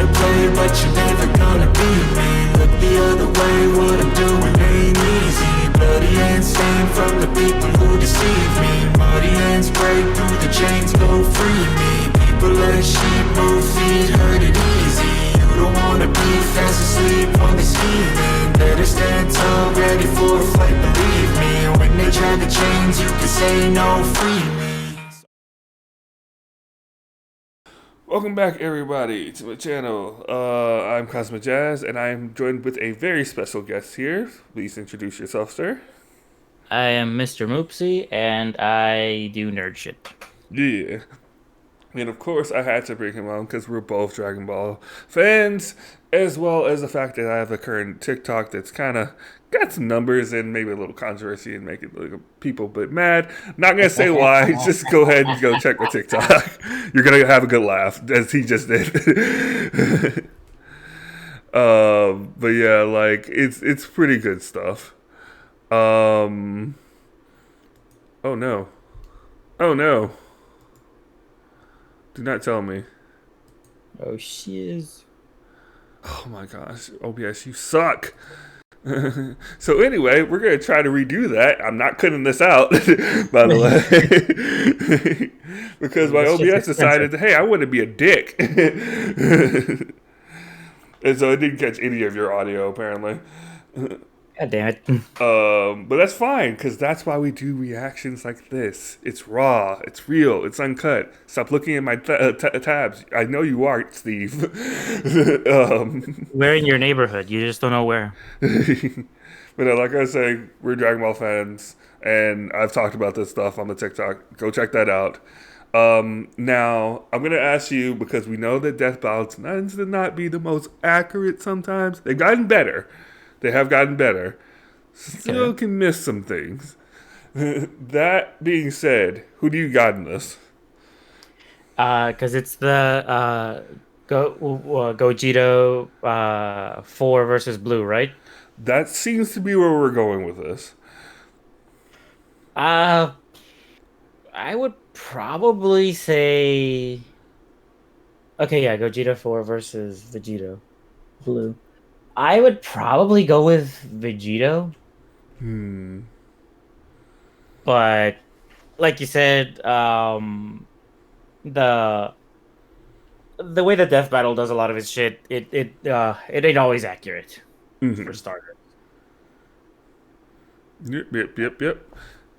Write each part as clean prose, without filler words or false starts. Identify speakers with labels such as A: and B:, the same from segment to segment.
A: wanna play, but you're never gonna beat me. Look the other way, what I'm doing ain't easy. Bloody hands stained from the people who deceive me. Muddy hands break through the chains, go free me. People as sheep move feet, hurt it easy. You don't wanna be fast asleep on the scheming. Better stand tall, ready for a fight, believe me. When they try the chains, you can say no, free me.
B: Welcome back, everybody, to my channel. I'm Cosmic Jazz, and I'm joined with a very special guest here. Please introduce yourself, sir.
C: I am Mr. Moopsy, and I do nerd shit.
B: Yeah. And of course, I had to bring him on because we're both Dragon Ball fans, as well as the fact that I have a current TikTok that's kind of got some numbers and maybe a little controversy and making people a bit mad. Not going to say why. Just go ahead and go check my TikTok. You're going to have a good laugh, as he just did. But yeah, like, it's pretty good stuff. Oh no. Oh no. Do not tell me.
C: Oh, shiz.
B: Oh my gosh. OBS, you suck. So anyway, we're going to try to redo that. I'm not cutting this out, by the way. Because my OBS decided, hey, I want to be a dick. And so it didn't catch any of your audio, apparently.
C: God damn it.
B: But that's fine, because that's why we do reactions like this. It's raw, it's real, it's uncut. Stop looking at my tabs. I know you are, Steve.
C: We're in your neighborhood. You just don't know where.
B: But like I say, we're Dragon Ball fans, and I've talked about this stuff on the TikTok. Go check that out. Now, I'm going to ask you, because we know that Death Battle tends to not be the most accurate sometimes. They've gotten better. They have gotten better. Still can miss some things. That being said, who do you got in this?
C: Because it's the Gogeta 4 versus Blue, right?
B: That seems to be where we're going with this.
C: I would probably say... Okay, yeah, Gogeta 4 versus Vegeto Blue. I would probably go with Vegeto. But like you said, the way the Death Battle does a lot of its shit, it ain't always accurate, for starters.
B: Yep.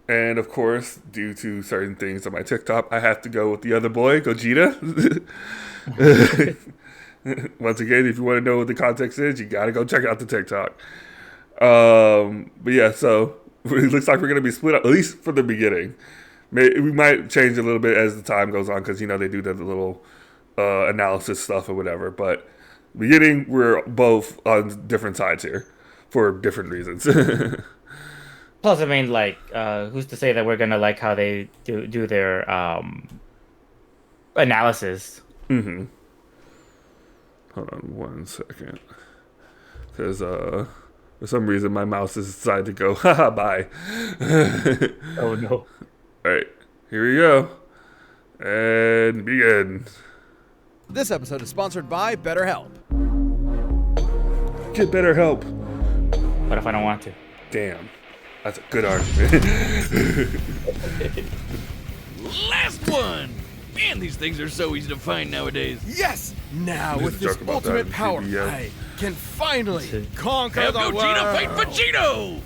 B: And of course, due to certain things on my TikTok, I have to go with the other boy, Gogeta. Once again, if you want to know what the context is, you gotta go check out the TikTok. But yeah, so it looks like we're gonna be split up, at least for the beginning. We might change a little bit as the time goes on, because you know they do the little analysis stuff or whatever. But beginning, we're both on different sides here for different reasons.
C: Plus, I mean, like, who's to say that we're gonna like how they do their analysis?
B: Mm-hmm. Hold on 1 second. Because for some reason my mouse has decided to go, haha, bye.
C: Oh no.
B: Alright, here we go. And begin.
D: This episode is sponsored by BetterHelp.
B: Get better help.
C: What if I don't want to?
B: Damn. That's a good argument.
E: Last one! Man, these things are so easy to find nowadays.
D: Yes! Now,
B: Let's
D: with this
B: talk about
D: ultimate
B: that
D: power,
B: video.
D: I can finally conquer
E: Have
D: the
E: Gogeta
D: world!
E: fight Vegeto!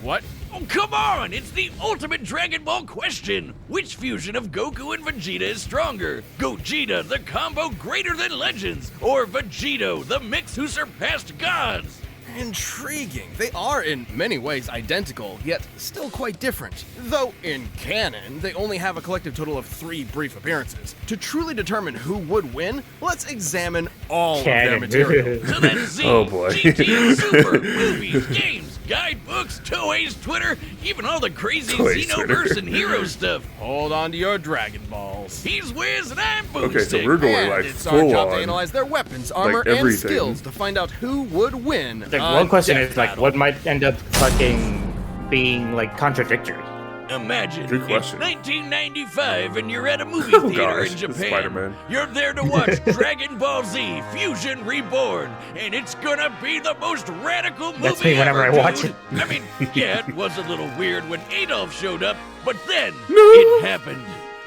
D: What?
E: Oh, come on! It's the ultimate Dragon Ball question! Which fusion of Goku and Vegeta is stronger? Gogeta, the combo greater than legends, or Vegeto, the mix who surpassed gods?
D: Intriguing. They are in many ways identical, yet still quite different. Though in canon, they only have a collective total of 3 brief appearances. To truly determine who would win, let's examine all of their material.
E: So that's Z,
B: Oh, boy.
E: GT, Super, movies, games, guidebooks, Toei's Twitter, even all the crazy
B: Toei's
E: Xenoverse
B: Twitter.
E: and hero stuff.
D: Hold on to your Dragon Balls.
E: He's Wiz and I'm Boomstick.
B: Okay, so we're going
D: And
B: like
D: it's our
B: full
D: job to
B: on.
D: analyze their weapons, armor, and
B: everything.
D: skills to find out who would win.
C: Like,
D: on
C: one question
D: Death
C: is like,
D: Battle.
C: what might end up fucking being like contradictory?
E: Imagine
B: Good
E: it's
B: question.
E: 1995 and you're at a movie
B: Oh,
E: theater
B: gosh,
E: in
B: it's
E: Japan.
B: Spider-Man.
E: You're there to watch Dragon Ball Z Fusion Reborn, and it's gonna be the most radical movie
C: That's me whenever
E: ever,
C: I watch
E: dude.
C: it.
E: I mean, yeah, it was a little weird when Adolf showed up, but then it happened.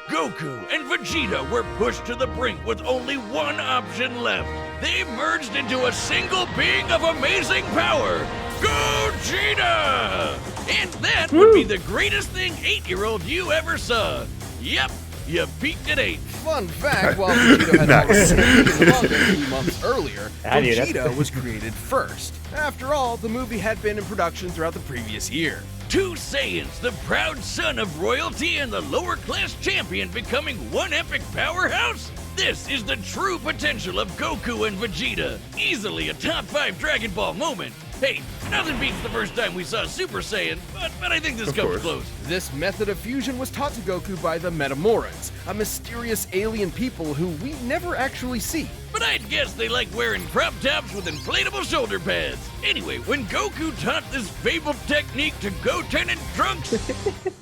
E: Goku and Vegeta were pushed to the brink with only one option left. They merged into a single being of amazing power, Gogeta! And that would be the greatest thing 8-year-old you ever saw. Yep, you peaked at 8.
D: Fun fact, while Vegeta had already been manga a few months earlier,
C: I knew that.
D: Gogeta was created first. After all, the movie had been in production throughout the previous year.
E: Two Saiyans, the proud son of royalty and the lower class champion becoming one epic powerhouse? This is the true potential of Goku and Vegeta. Easily a top 5 Dragon Ball moment. Hey, nothing beats the first time we saw Super Saiyan, but I think this comes
B: course.
E: close.
D: This method of fusion was taught to Goku by the Metamorans, a mysterious alien people who we never actually see.
E: But I'd guess they like wearing crop tops with inflatable shoulder pads. Anyway, when Goku taught this fabled technique to Goten and Trunks,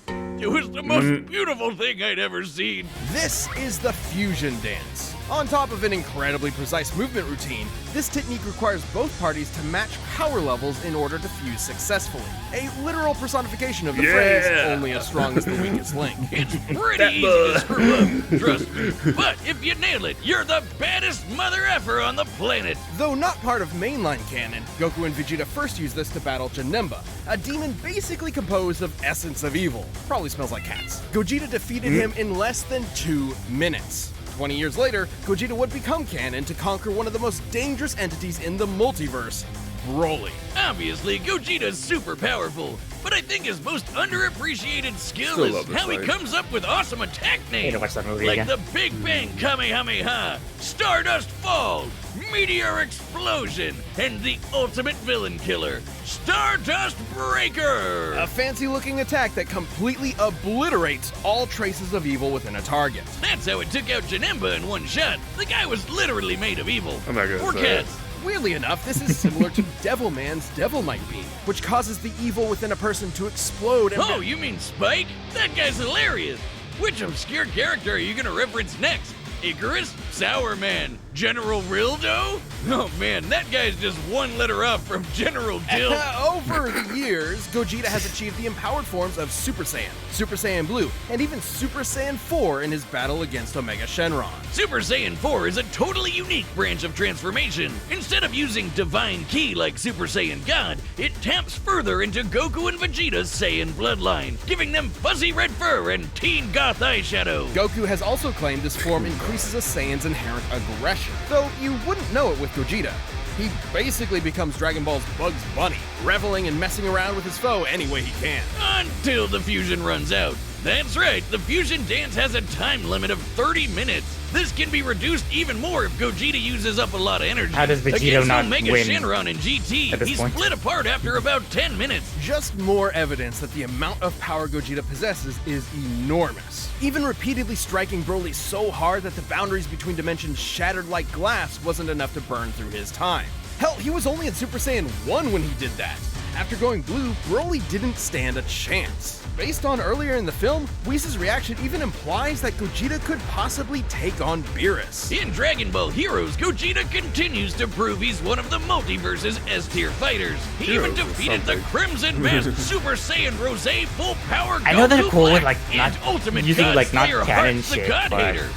E: it was the most beautiful thing I'd ever seen.
D: This is the fusion dance. On top of an incredibly precise movement routine, this technique requires both parties to match power levels in order to fuse successfully. A literal personification of the phrase, only as strong as the weakest link.
E: It's pretty easy to screw up, trust me. But if you nail it, you're the baddest mother effer on the planet.
D: Though not part of mainline canon, Goku and Vegeta first used this to battle Janemba, a demon basically composed of essence of evil. Probably smells like cats. Gogeta defeated him in less than 2 minutes. 20 years later, Gogeta would become canon to conquer one of the most dangerous entities in the multiverse, Broly.
E: Obviously, Gogeta's super powerful, but I think his most underappreciated skill
B: Still
E: is
B: love this
E: how he
B: fight.
E: comes up with awesome attack
C: Need
E: names.
C: to watch that movie
E: Like
C: again.
E: the Big Bang Kamehameha, Stardust Fall, Meteor Explosion, and the ultimate villain killer, Stardust Breaker.
D: A fancy-looking attack that completely obliterates all traces of evil within a target.
E: That's how it took out Janemba in one shot. The guy was literally made of evil.
B: I'm not gonna
E: Or
B: say
E: cats.
D: Weirdly enough, this is similar to Devilman's Devilmite Beam, which causes the evil within a person to explode and
E: Oh, you mean Spike? That guy's hilarious. Which obscure character are you gonna reference next? Icarus? Sour Man? General Rildo? Oh man, that guy's just one letter up from General Dill.
D: Over the years, Gogeta has achieved the empowered forms of Super Saiyan, Super Saiyan Blue, and even Super Saiyan 4 in his battle against Omega Shenron.
E: Super Saiyan 4 is a totally unique branch of transformation. Instead of using Divine Ki like Super Saiyan God, it taps further into Goku and Vegeta's Saiyan bloodline, giving them fuzzy red fur and teen goth eyeshadow.
D: Goku has also claimed this form increases a Saiyan's inherent aggression, though you wouldn't know it with Gogeta. He basically becomes Dragon Ball's Bugs Bunny, reveling and messing around with his foe any way he can.
E: Until the fusion runs out. That's right, the fusion dance has a time limit of 30 minutes. This can be reduced even more if Gogeta uses up a lot of energy.
C: How does Vegeta
E: Against
C: not
E: Omega
C: win
E: Shenron in GT,
C: at this
E: he
C: point?
E: split apart after about 10 minutes.
D: Just more evidence that the amount of power Gogeta possesses is enormous. Even repeatedly striking Broly so hard that the boundaries between dimensions shattered like glass wasn't enough to burn through his time. Hell, he was only in Super Saiyan 1 when he did that. After going blue, Broly didn't stand a chance. Based on earlier in the film, Whis' reaction even implies that Gogeta could possibly take on Beerus.
E: In Dragon Ball Heroes, Gogeta continues to prove he's one of the multiverse's S-tier fighters. He
B: Heroes
E: even
B: or
E: defeated the
B: something.
E: Crimson Masked Super Saiyan Rose full power
C: I know they're
E: Goku
C: cool with,
E: Black
C: like, not
E: and Ultimate
C: using,
E: God
C: like, not
E: Slayer
C: canon
E: Hearts the
C: shit,
E: God
C: but-
E: Hater.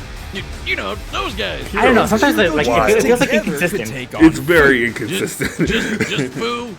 E: You know, those guys.
C: I don't know. Sometimes
D: Two
C: like
B: Why?
C: it feels like
D: together could
C: inconsistent.
D: take on
B: It's very
E: Just,
B: inconsistent.
E: just Boo.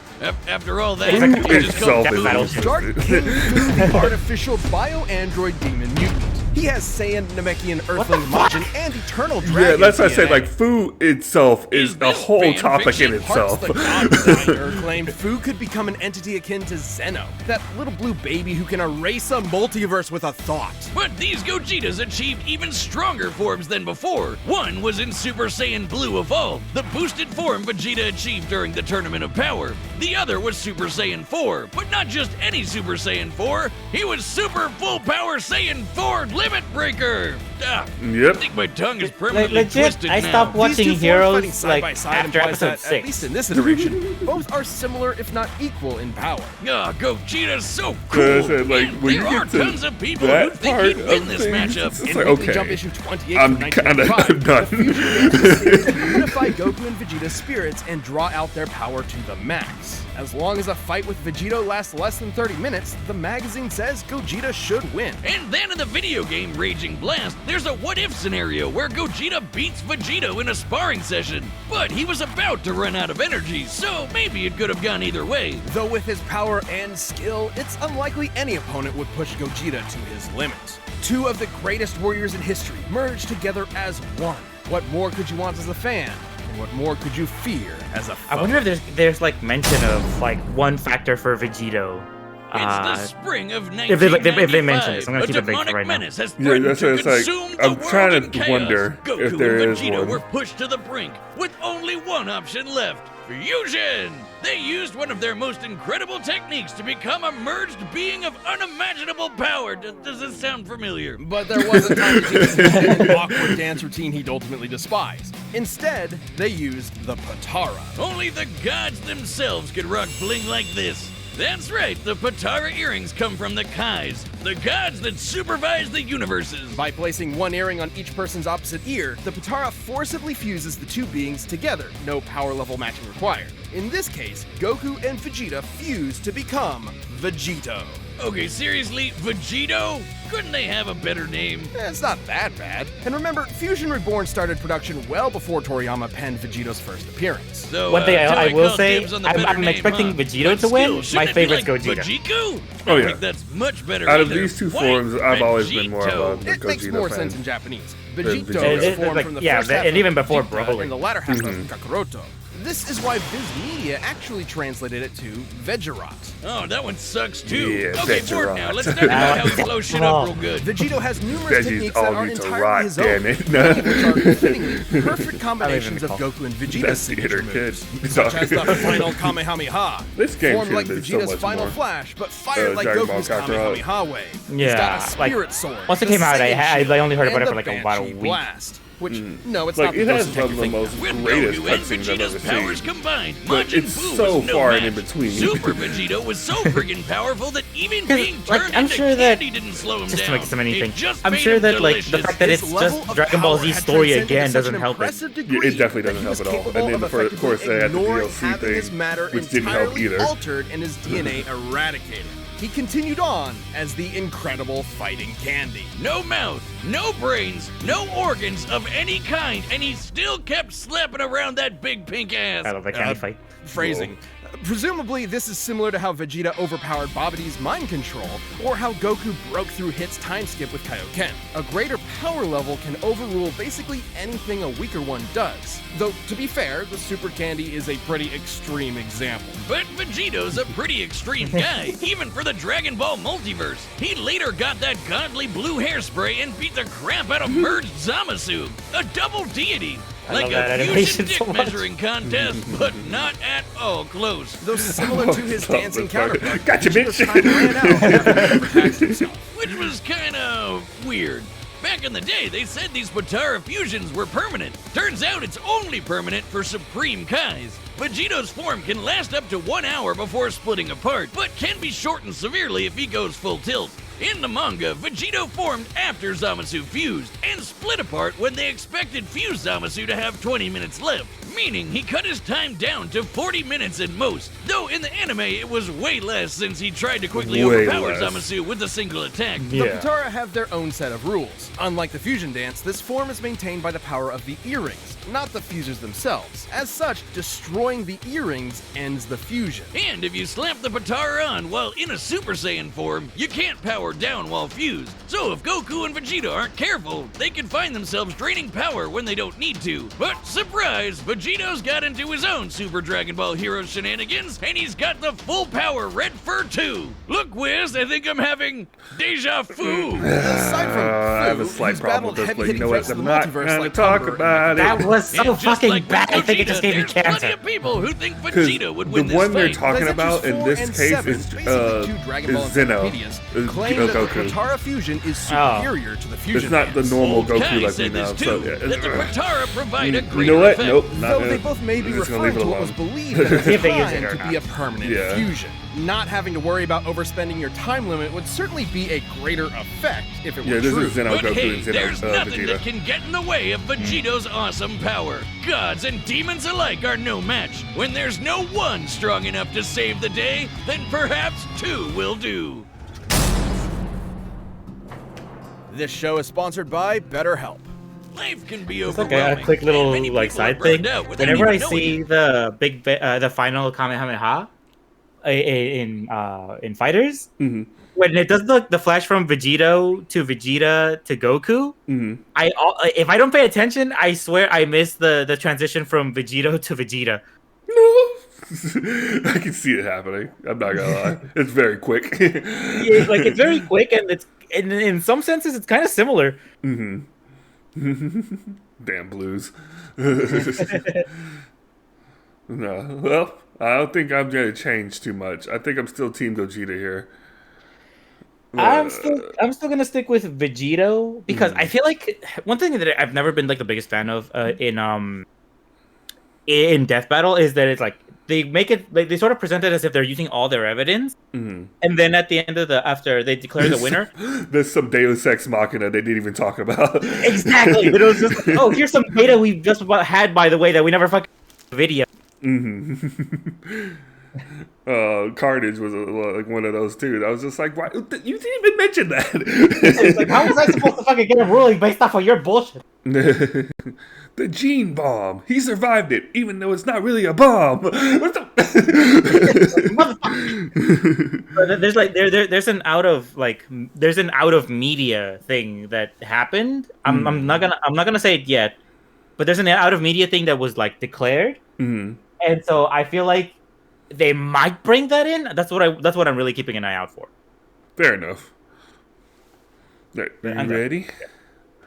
E: After all that,
C: It's like
E: you just
B: itself
E: call
B: is
E: Boo.
C: Battle.
D: Dark King Fu, the artificial bio-android demon mutant. He has Saiyan, Namekian, Earthling, Majin, and Eternal Dragon.
B: Yeah, that's what I said.
D: DNA.
B: Like, Fu itself is
E: Is
B: a
E: this
B: whole
E: fan
B: topic in
E: fiction?
B: itself.
D: Parts the God Designer claimed Fu could become an entity akin to Zeno, that little blue baby who can erase a multiverse with a thought.
E: But these Gogetas achieved even stronger forms than before. One was in Super Saiyan Blue Evolved, the boosted form Vegeta achieved during the Tournament of Power. The other was Super Saiyan 4, but not just any Super Saiyan 4. He was Super Full Power Saiyan 4 Limit Breaker. Stop.
B: Yep.
E: I think my tongue is permanently
C: Legit,
E: twisted
C: I
E: now.
C: stopped
D: These
C: watching
D: two forms
C: Heroes
D: fighting side by
C: like
D: side
C: after
D: implies
C: episode
D: that, at least
C: 6.
D: in this iteration, both are similar, if not equal, in power.
E: Oh, Gogeta's so
B: So
E: cool.
B: I said, like,
E: And
B: when you
E: there are
B: get to
E: tons of people
B: that
E: who think
B: part
E: he'd win
B: of
E: this
B: things,
E: matchup.
B: it's
D: In
B: like,
D: Weekly
B: okay,
D: Jump issue 28
B: I'm
D: from
B: kinda
D: 1995,
B: done.
D: the Fusion Dance was stated to unify Goku and Vegeta's spirits and draw out their power to the max. As long as a fight with Vegeto lasts less than 30 minutes, the magazine says Gogeta should win.
E: And then in the video game Raging Blast, there's a what-if scenario where Gogeta beats Vegeto in a sparring session. But he was about to run out of energy, so maybe it could have gone either way.
D: Though with his power and skill, it's unlikely any opponent would push Gogeta to his limit. Two of the greatest warriors in history merged together as one. What more could you want as a fan? And what more could you fear as a foe?
C: I wonder if there's like mention of like one factor for Vegeto.
E: It's the spring of
C: if they
E: 1995.
C: mention this, I'm gonna
E: a
C: keep it big for
E: demonic
C: right now.
E: menace has
B: Yeah,
E: threatened
B: that's
E: to
B: what it's like.
E: consume the
B: I'm
E: world
B: trying
E: in
B: to
E: chaos.
B: wonder
E: Goku
B: if there
E: and
B: is
E: Vegeta
B: one.
E: were pushed to the brink with only one option left: fusion. They used one of their most incredible techniques to become a merged being of unimaginable power. Does this sound familiar?
D: But there wasn't time to teach him an awkward dance routine he'd ultimately despised. Instead, they used the Patara.
E: Only the gods themselves could rock bling like this. That's right, the Patara earrings come from the Kais, the gods that supervise the universes.
D: By placing one earring on each person's opposite ear, the Patara forcibly fuses the two beings together, no power level matching required. In this case, Goku and Vegeta fuse to become Vegeto.
E: Okay, seriously, Vegeto? Couldn't they have a better name?
D: It's not that bad. And remember, Fusion Reborn started production well before Toriyama penned Vegeto's first appearance.
E: So,
C: One thing I
E: Joey
C: will
E: called
C: say,
E: dibs on the
C: I'm
E: better name,
C: expecting
E: huh?
C: Vegeto
E: But
C: to win.
E: still,
C: My
E: shouldn't it be
C: favorite's
E: like
C: Gogeta.
E: Vegito?
B: Oh,
E: I
B: yeah.
E: think that's much better.
B: Out of
E: either.
B: these two
E: Why
B: forms, I've always been more
E: Vegito?
B: of a
D: It makes
B: Gogeta
D: more
B: fan.
D: sense in Japanese.
B: Vegeta.
D: Vegito
B: It-
D: is formed
C: like,
D: from the
C: yeah,
D: first half
C: and even
D: of
C: before
D: Vegeta
C: Broly.
D: and the latter half of Kakaroto. This is why Viz Media actually translated it to Vegerat.
E: Oh, that one sucks too.
B: Yeah,
E: okay,
B: Vegeto.
E: Ford now. Let's talk about how he blows shit up real good.
D: Vegito has numerous
B: Veggies
D: techniques
B: all
D: that are
B: need to
D: entirely
B: rot,
D: his own,
B: damn it.
D: many of which are fittingly perfect combinations of
C: call.
D: Goku and Vegeta's
B: That's
D: signature
B: theater,
D: moves,
B: kid.
D: such as the final Kamehameha.
B: This game
D: formed
B: should
D: like
B: have been so
D: Vegeta's
B: much
D: final
B: more.
D: flash, but fired like
B: Dragon Ball
D: Goku's
B: Kakarot.
D: Kamehameha way. He's
C: Yeah,
D: got a
C: like,
D: spirit sword.
C: once it
D: the
C: came out, I
D: Saiyan
C: only heard about
D: and
C: it for
D: the
C: like about a
D: Banshee
C: week.
D: Blast. Which, no, it's
B: Like,
D: not the
B: it has
D: Ghost
B: some of the
D: Take Your
B: most
D: Finger.
E: With
B: greatest
E: Goku and
B: cutscenes I've
E: Vegeta's
B: ever
E: powers
B: seen.
E: combined,
B: But
E: Majin
B: it's
E: Buu
B: so
E: was no
B: far in
E: match.
B: between.
E: Super Vegito was so friggin' powerful that even
C: 'Cause,
E: being
C: like,
E: turned
C: I'm
E: into
C: sure that-
E: candy didn't slow him
C: Just to
E: down.
C: make so many
E: It
C: things.
E: just
C: I'm
E: made
C: sure
E: him
C: that like the
E: delicious.
C: fact that
D: His
C: it's
D: level
C: just
D: of
C: Dragon Ball
D: power
C: Z
D: had
C: story
D: transcended
C: again
D: to such
C: doesn't
D: an
C: help it.
D: impressive
B: Yeah,
D: degree
B: it definitely
D: that
B: doesn't
D: he
B: help
D: was
B: at all.
D: capable
B: And then
D: of
B: of course
D: effectively
B: they had the
D: ignoring
B: DLC
D: having his
B: thing,
D: matter
B: which didn't help
D: entirely
B: either.
D: altered and his DNA eradicated. He continued on as the incredible fighting candy.
E: No mouth, no brains, no organs of any kind, and he still kept slapping around that big pink ass.
C: I love that candy fight.
D: Phrasing. Presumably, this is similar to how Vegeta overpowered Babidi's mind control, or how Goku broke through Hit's time skip with Kaioken. A greater power level can overrule basically anything a weaker one does. Though, to be fair, the Super Candy is a pretty extreme example.
E: But Vegeto's a pretty extreme guy, even for the Dragon Ball multiverse. He later got that godly blue hairspray and beat the crap out of merged Zamasu, a double deity.
C: I
E: Like
C: love that
E: a
C: animation
E: fusion dick
C: so much.
E: measuring contest, but not at all close.
D: Though similar to his
B: Oh,
D: dancing
B: motherfucker.
D: counterpart,
B: Gotcha,
D: Vegeta's
B: bitch.
D: time ran out after he overtaxed himself.
E: Which was kinda weird. Back in the day, they said these Patara fusions were permanent. Turns out it's only permanent for Supreme Kais. Vegeto's form can last up to 1 hour before splitting apart, but can be shortened severely if he goes full tilt. In the manga, Vegeto formed after Zamasu fused, and split apart when they expected fused Zamasu to have 20 minutes left, meaning he cut his time down to 40 minutes at most, though in the anime it was way less since he tried to quickly
B: Way
E: overpower
B: less.
E: Zamasu with a single attack.
D: The
C: Yeah.
D: Patara have their own set of rules. Unlike the fusion dance, this form is maintained by the power of the earrings, not the fusers themselves. As such, destroying the earrings ends the fusion.
E: And if you slap the Patara on while in a Super Saiyan form, you can't power down while fused. So if Goku and Vegeta aren't careful, they can find themselves draining power when they don't need to. But surprise, Vegeta Vegeto's got into his own Super Dragon Ball Hero shenanigans, and he's got the full power Red Fur 2. Look, Wiz, I think I'm having deja vu.
D: Aside from
B: I have a
D: Fu,
B: slight
D: who's
B: problem with
D: battled
B: this, but you know
D: heavy-hitting
B: what?
D: threats
B: I'm
D: to the
B: not
D: multiverse
B: going to
D: like
B: talk
D: Conqueror.
B: about it.
C: That was so
E: And just
C: fucking
E: like
C: bad. I think it
E: Gogeta,
C: just gave me
E: there's plenty
C: cancer.
E: of people who think
B: Because
E: Vegeta would win
B: the
E: this
B: one they're
E: fight.
B: talking
D: Legends
B: about in
D: 4
B: this
D: and
B: case
D: 7,
B: is
D: basically two Dragon Ball
B: Zeno.
D: encyclopedias, claim that the
B: Goku.
D: Potara fusion is superior to the fusion.
B: It's not the
D: hands.
B: normal
E: Old
B: Goku
E: Kai
B: like we
E: said
B: know.
E: this
B: So,
E: too,
B: yeah.
E: that the Potara provide a
B: You
E: greater
B: know what?
E: effect.
B: Nope. Not
D: Though
B: gonna,
D: they both may be
B: I'm just gonna leave it
D: referring to what was
B: alone.
D: believed at the
C: See if they use it
D: time
C: or
D: to be a
C: not.
D: permanent
B: Yeah.
D: fusion. Not having to worry about overspending your time limit would certainly be a greater effect if it were
B: Yeah, this
D: true.
B: is Zeno
E: But
B: Goku
E: hey,
B: and Zeno
E: there's nothing that
B: Vegeta.
E: can get in the way of Vegeto's awesome power. Gods and demons alike are no match. When there's no one strong enough to save the day, then perhaps two will do.
D: This show is sponsored by BetterHelp.
E: Life can be
C: It's like
E: overwhelming.
C: a quick little
E: and many
C: like
E: people are
C: side thing.
E: burned out without
C: Whenever I
E: even knowing
C: see
E: it.
C: the final Kamehameha in Fighters, when it does the flash from Vegito to Vegeta to Goku, if I don't pay attention, I swear I miss the transition from Vegito to Vegeta.
B: I can see it happening. I'm not gonna lie. It's very quick.
C: Yeah, like it's very quick and it's in some senses it's kind of similar.
B: Damn blues. No, well, I don't think I'm gonna change too much. I think I'm still Team Gogeta here.
C: I'm still gonna stick with Vegito because I feel like one thing that I've never been like the biggest fan of in Death Battle is that it's like they make it like they sort of present it as if they're using all their evidence, and then at the end of after they declare the winner,
B: There's some Deus Ex Machina they didn't even talk about.
C: exactly. It was just like, oh, here's some data we just had by the way that we never fucking video.
B: Carnage was like one of those too. I was just like, why? You didn't even mention that.
C: It's like how was I supposed to fucking get a ruling based off of your bullshit?
B: The gene bomb. He survived it, even though it's not really a bomb. What the?
C: But there's like there's an out of media thing that happened. I'm not gonna say it yet, but there's an out of media thing that was like declared, and so I feel like they might bring that in. That's what I'm really keeping an eye out for.
B: Fair enough. Are you
C: I'm
B: ready?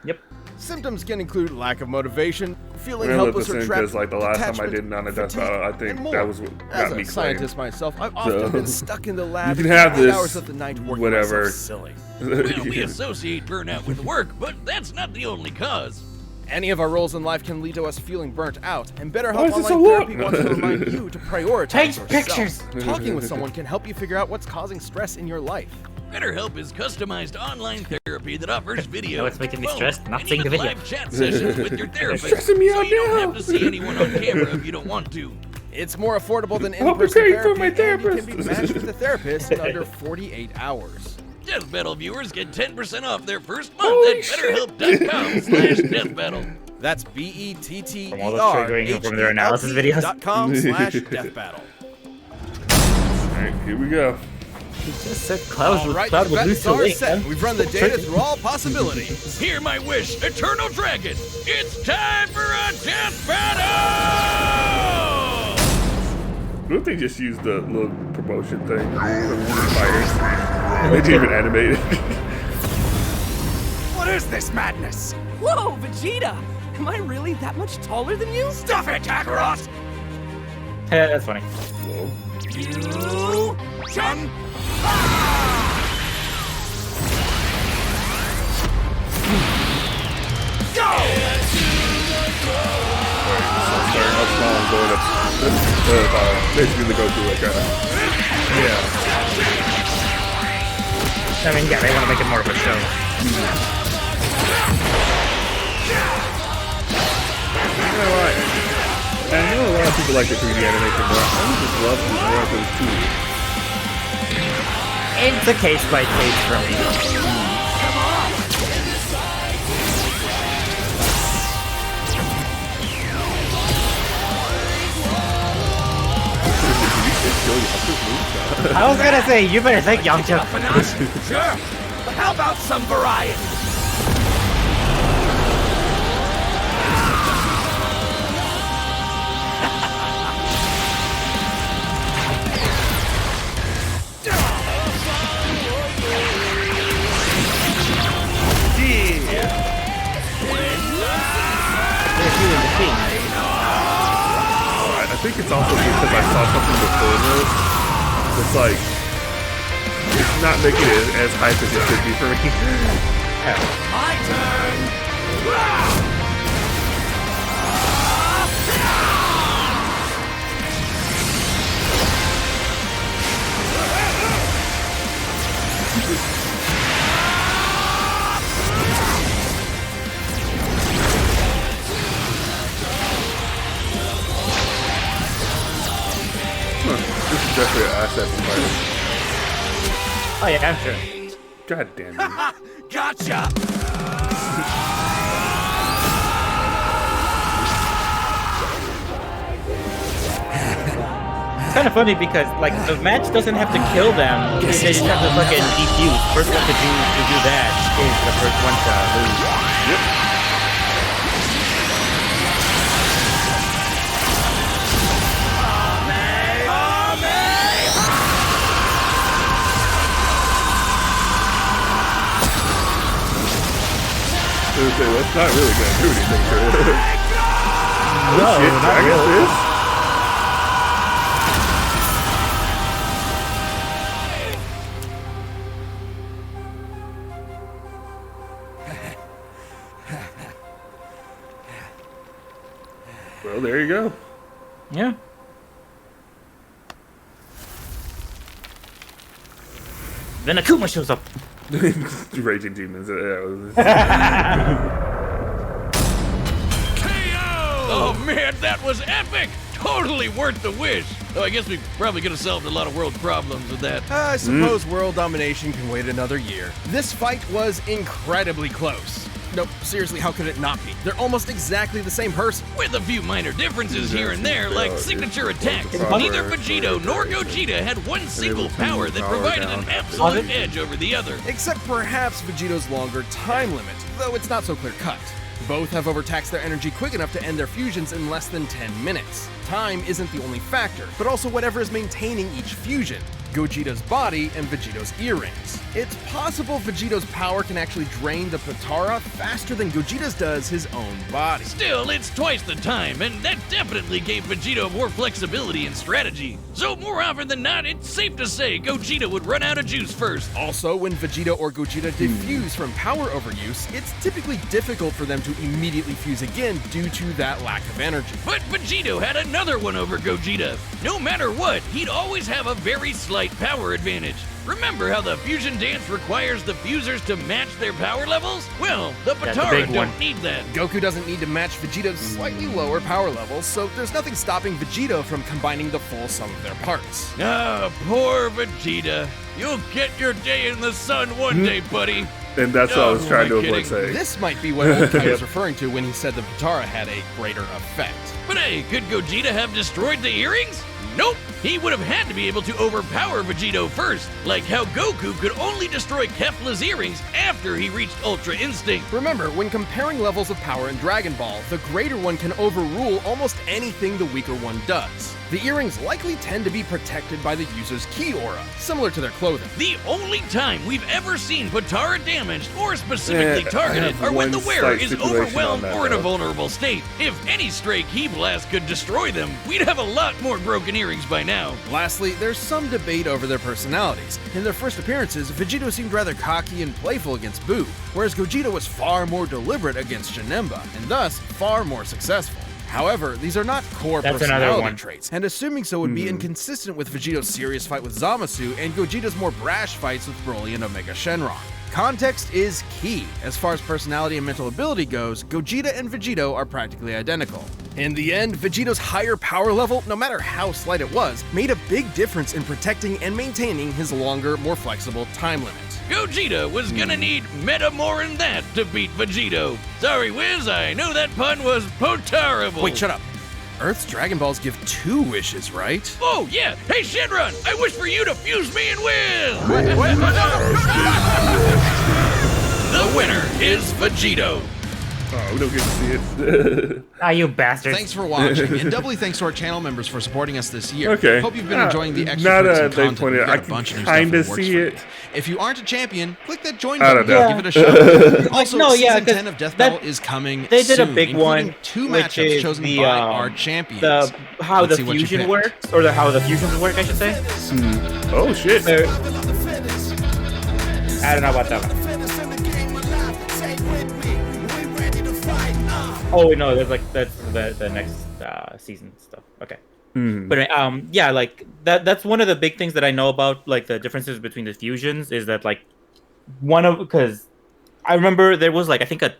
C: Yep.
D: Symptoms can include lack of motivation, feeling
B: I'm gonna
D: helpless
B: listen
D: or trapped,
B: because like the last time I
D: attachment,
B: did on a death
D: fatigue,
B: battle, I think
D: and more.
B: that was what
D: As
B: got me
D: a scientist
B: claimed.
D: myself, I've often been stuck in the lab
B: You can have
D: 8
B: this,
D: hours of the night working
B: whatever.
D: myself silly.
E: Well, we associate burnout with work, but that's not the only cause.
D: Any of our roles in life can lead to us feeling burnt out, and
B: Why
D: BetterHelp
B: is this
D: Online
B: so
D: Therapy
B: long?
D: wants to remind you to prioritize
C: Take
D: yourself.
C: pictures.
D: Talking with someone can help you figure out what's causing stress in your life.
E: BetterHelp is customized online therapy that offers video,
C: know what's making me
E: phone,
C: stressed? Not
E: and
C: seeing the
E: even
C: video.
E: live chat sessions with your therapist,
B: stressing me
E: so
B: out
E: you don't
B: now.
E: have to see anyone on camera if you don't want to.
D: It's more affordable than
B: I'll be
D: in-person
B: paying for
D: therapy,
B: my
D: and you can
B: therapist.
D: be matched with a therapist in under 48 hours.
E: Death Battle viewers get 10% off their first
B: Holy
E: month at BetterHelp.com/DeathBattle.
D: That's BETTER
C: From all the triggering from their analysis videos.
D: .com/deathbattle.
B: Alright, here we go.
C: He just said Cloud
D: All
C: would
D: right,
C: Cloud
D: the
C: would
D: bets
C: lose to
D: are
C: Link.
D: set.
C: man.
D: We've run the data through all possibilities.
E: Hear my wish, Eternal Dragon. It's time for a Death Battle!
B: Don't they just use the little promotion thing from Fighters? They didn't even animate it.
F: What is this madness? Whoa, Vegeta! Am I really that much taller than you? Stuff it, Kakarot!
C: Yeah, that's funny.
B: Whoa.
F: You jump! Go!
B: Starting up strong, going up. Basically the Goku like kinda. Yeah.
C: I mean, yeah, they want to make it more of a show.
B: You know what? I know a lot of people like the 3D animation, but I just love more of those 2D.
C: It's a case by case for me. I was gonna say, you better thank Yamcha.
F: Sure, but how about some variety?
B: think it's also because I saw something before this. It's like, it's not making it as hype as it should be for me.
F: My turn!
B: This is definitely an asset from Fire.
C: Oh yeah, I'm sure.
B: God damn it.
F: Gotcha!
C: It's kind of funny because like the match doesn't have to kill them; they just have to fucking defuse. First one to do that is the first one to lose.
B: Yep. That's not really gonna do anything for it.
C: No,
B: Shit,
C: not
B: Dragon
C: really.
B: Fist? Well, there you go.
C: Yeah. Then Akuma shows up.
B: Raging demons.
E: Oh man, that was epic! Totally worth the wish. Oh, I guess we probably could have solved a lot of world problems with that.
D: I suppose world domination can wait another year. This fight was incredibly close. No, seriously, how could it not be? They're almost exactly the same person.
E: With a few minor differences here and there, like signature attacks.
B: proper
E: Neither Vegeto nor Gogeta had one single power that provided an absolute edge over the other.
D: Except perhaps Vegeto's longer time limit, though it's not so clear cut. Both have overtaxed their energy quick enough to end their fusions in less than 10 minutes. Time isn't the only factor, but also whatever is maintaining each fusion. Gogeta's body and Vegeto's earrings. It's possible Vegeto's power can actually drain the Potara faster than Gogeta's does his own body.
E: Still, it's twice the time, and that definitely gave Vegeto more flexibility and strategy. So more often than not, it's safe to say Gogeta would run out of juice first.
D: Also, when Vegeto or Gogeta defuse from power overuse, it's typically difficult for them to immediately fuse again due to that lack of energy.
E: But Vegeto had another one over Gogeta. No matter what, he'd always have a very slight power advantage. Remember how the fusion dance requires the fusers to match their power levels? Well, the
C: That's a
E: Potara
C: big
E: don't
C: one.
E: need that.
D: Goku doesn't need to match Vegeto's slightly lower power levels, so there's nothing stopping Vegeto from combining the full sum of their parts.
E: Ah, poor Vegeta. You'll get your day in the sun one day, buddy.
B: And that's what I was
E: Oh,
B: trying to
E: am I
B: avoid
E: kidding?
B: saying.
D: This might be what Old Time was referring to when he said the Potara had a greater effect.
E: But hey, could Gogeta have destroyed the earrings? Nope. He would have had to be able to overpower Vegeto first, like how Goku could only destroy Kefla's earrings after he reached Ultra Instinct.
D: Remember, when comparing levels of power in Dragon Ball, the greater one can overrule almost anything the weaker one does. The earrings likely tend to be protected by the user's ki aura, similar to their clothing.
E: The only time we've ever seen Potara damaged or specifically
B: I
E: targeted
B: have
E: are when
B: one
E: the wearer
B: slight
E: is
B: stipulation
E: overwhelmed
B: on that,
E: or in a
B: though.
E: vulnerable state. If any stray ki blast could destroy them, we'd have a lot more broken earrings by now.
D: Lastly, there's some debate over their personalities. In their first appearances, Vegeto seemed rather cocky and playful against Buu, whereas Gogeta was far more deliberate against Janemba, and thus far more successful. However, these are not core
C: That's another
D: personality
C: one.
D: traits, and assuming so would be inconsistent with Vegeto's serious fight with Zamasu and Gogeta's more brash fights with Broly and Omega Shenron. Context is key. As far as personality and mental ability goes, Gogeta and Vegeto are practically identical. In the end, Vegeto's higher power level, no matter how slight it was, made a big difference in protecting and maintaining his longer, more flexible time limit.
E: Gogeta was gonna need meta more than that to beat Vegeto. Sorry, Wiz, I know that pun was Potarible.
D: Wait, shut up. Earth's Dragon Balls give 2 wishes, right?
E: Oh, yeah. Hey, Shenron, I wish for you to fuse me and win. The winner is Vegeto.
B: Oh, We don't get to see it.
C: Ah, you bastard.
D: Thanks for watching, and doubly thanks to our channel members for supporting us this year.
B: Okay.
D: Hope you've been enjoying the
B: Now
D: extra perks
B: that
D: and
B: they
D: content.
B: pointed
D: We've
B: out,
D: got
B: I
D: a bunch of
B: can
D: new stuff
B: kinda
D: that works
B: see
D: for you.
B: it.
D: If you aren't a champion, click that join
B: I
D: button.
B: don't know.
D: Give it a shot. Also,
C: No, yeah,
D: season
C: 'cause
D: 10 of Death
C: that-
D: Battle is coming
C: They did
D: soon,
C: a big
D: including
C: one,
D: 2
C: which
D: matchups
C: is
D: chosen
C: the,
D: by our champions.
C: how
D: Let's
C: the
D: see what you
C: fusion
D: picked.
C: works, or how the fusions work, I should say.
B: Oh shit!
C: They're- I don't know about that one. Oh no, that's the next season stuff. Okay. But yeah, like that's one of the big things that I know about like the differences between the fusions is that like because I remember there was like I think a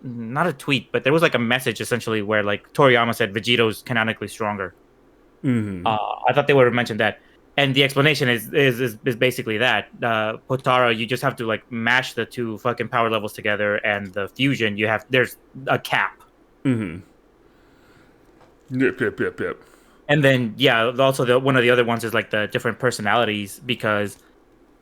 C: not a tweet, but there was like a message essentially where like Toriyama said Vegeto's canonically stronger. I thought they would have mentioned that. And the explanation is basically that Potara, you just have to like mash the two fucking power levels together, and the fusion there's a cap.
B: Yep.
C: And then yeah, also one of the other ones is like the different personalities because,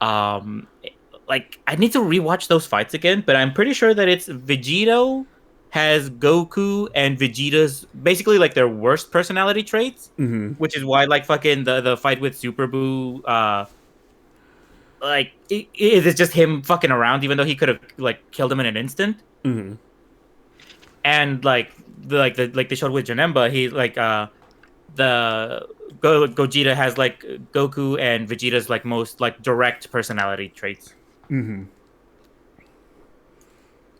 C: like I need to rewatch those fights again, but I'm pretty sure that it's Vegeto has Goku and Vegeta's basically like their worst personality traits, which is why like fucking the fight with Super Buu, like it is just him fucking around, even though he could have like killed him in an instant. And like they showed with Janemba, he like Gogeta has like Goku and Vegeta's like most like direct personality traits.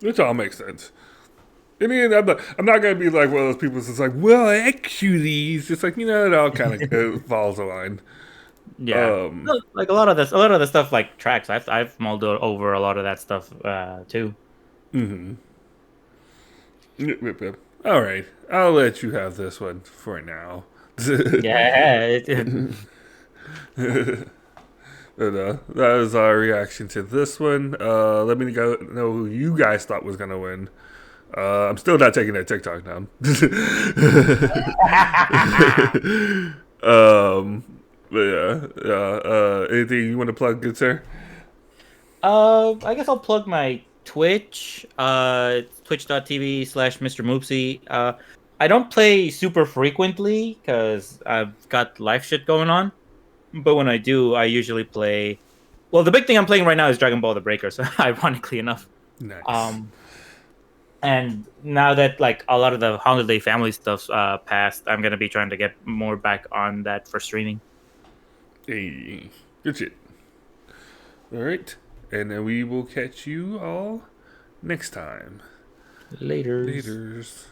B: Which all makes sense. I mean, I'm not gonna be like one of those people that's like, well, actually, it's just like it all kind of falls a line.
C: Yeah, no, like a lot of the stuff like tracks. I've mulled over a lot of that stuff too.
B: Yep. All right, I'll let you have this one for now.
C: Yeah.
B: But, that was our reaction to this one. Let me know who you guys thought was gonna win. I'm still not taking that TikTok down. But yeah. Anything you want to plug, good sir?
C: I guess I'll plug my Twitch. It's twitch.tv/Mr. Moopsy. I don't play super frequently because I've got life shit going on. But when I do, I usually play. Well, the big thing I'm playing right now is Dragon Ball: The Breaker. So ironically enough,
B: Nice.
C: And now that like a lot of the holiday family stuff's passed, I'm gonna be trying to get more back on that for streaming.
B: Hey, good shit. All right, and then we will catch you all next time.
C: Later.
B: Laters.